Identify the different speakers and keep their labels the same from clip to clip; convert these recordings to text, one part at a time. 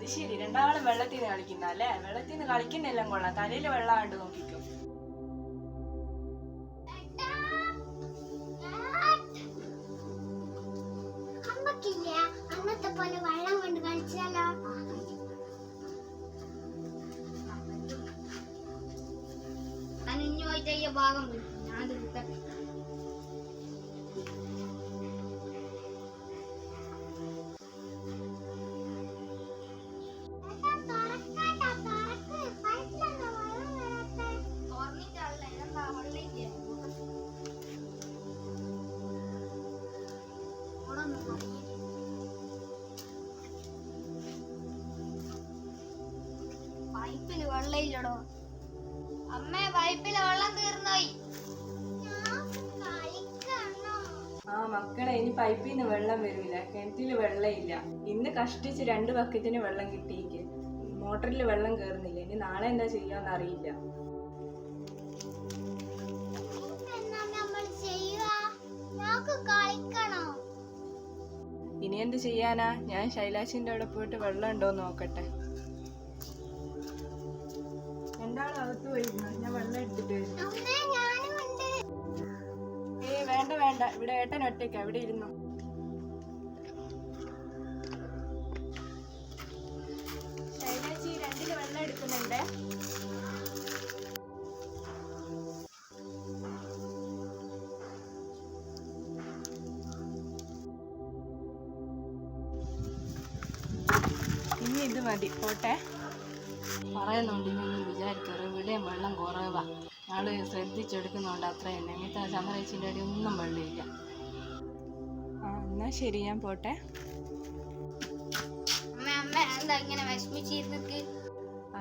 Speaker 1: അത് ശരി, രണ്ടാളും വെള്ളത്തിൽ നിന്ന് കളിക്കുന്ന അല്ലേ? വെള്ളത്തിൽ നിന്ന് കളിക്കുന്നെല്ലാം കൊള്ളാം, തലയിൽ വെള്ളം ആണ്ട് നോക്കിക്കോ.
Speaker 2: അന്നത്തെ പോലെ വെള്ളം കൊണ്ട് കളിച്ചാലോ? അനിഞ്ഞോയിട്ട ഭാഗം ഞാൻ എടുക്കട്ടെ. പൈപ്പില് വെള്ളമില്ലടോ അമ്മേ, പൈപ്പില് വെള്ളം തീർന്നോയി.
Speaker 1: ആ മക്കളെ, ഇനി പൈപ്പിൽ നിന്ന് വെള്ളം വരില്ല, കിണറ്റില് വെള്ളമില്ല. ഇന്ന് കഷ്ടിച്ച് 2 ബക്കറ്റിന് വെള്ളം കിട്ടിയിക്ക്. മോട്ടറിൽ വെള്ളം കയറുന്നില്ല. ഇനി നാളെ എന്താ ചെയ്യാന്ന് അറിയില്ല. ഇനി എന്ത് ചെയ്യാനാ? ഞാൻ ശൈലാശിന്റെ അവിടെ പോയിട്ട് വെള്ളം ഉണ്ടോന്ന് നോക്കട്ടെ. രണ്ടാളും അകത്ത് പോയിരുന്നു, ഞാൻ വെള്ളം എടുത്തിട്ട് വരും. വേണ്ട വേണ്ട, ഇവിടെ ഏട്ടൻ ഒറ്റയ്ക്ക, ഇവിടെ ഇരുന്നു. ശൈലാച്ചി 2 വെള്ളം എടുക്കുന്നുണ്ടേ. ഇനി ഇത് മതി, പോട്ടെ. പറയുന്നുണ്ട് ഇനിയൊന്നും വിചാരിക്കാറ്, ഇവിടെയും വെള്ളം കുറവാ. ഞങ്ങള് ശ്രദ്ധിച്ചെടുക്കുന്നുണ്ട്, അത്ര തന്നെ. ഇങ്ങനത്തെ ചമറേച്ചിൻ്റെ അടി ഒന്നും വെള്ളമില്ല. ആ എന്നാ ശരി, ഞാൻ പോട്ടെ.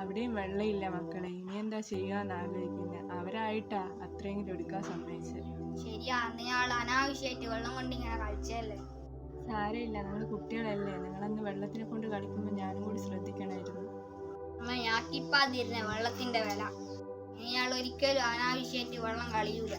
Speaker 1: അവിടെയും വെള്ളമില്ല മക്കളെ, ഇനി എന്താ ചെയ്യാന്ന് ആലോചിക്കുന്നത്. അവരായിട്ടാ അത്രയെങ്കിലും എടുക്കാൻ സമ്മതിച്ചത്.
Speaker 2: ശരിയാ, അനാവശ്യമായിട്ട് വെള്ളം കൊണ്ട് ഇങ്ങനെ കളിച്ചല്ലേ.
Speaker 1: സാരമില്ല, നിങ്ങൾ കുട്ടികളല്ലേ. നിങ്ങളന്ന് വെള്ളത്തിനെ കൊണ്ട് കളിക്കുമ്പോൾ ഞാനും കൂടി ശ്രദ്ധിക്കണമായിരുന്നു.
Speaker 2: അമ്മ, ഞാക്കിപ്പാതിരുന്ന വെള്ളത്തിന്റെ വില. ഇയാൾ ഒരിക്കലും അനാവശ്യമായിട്ട് വെള്ളം കളിയൂല.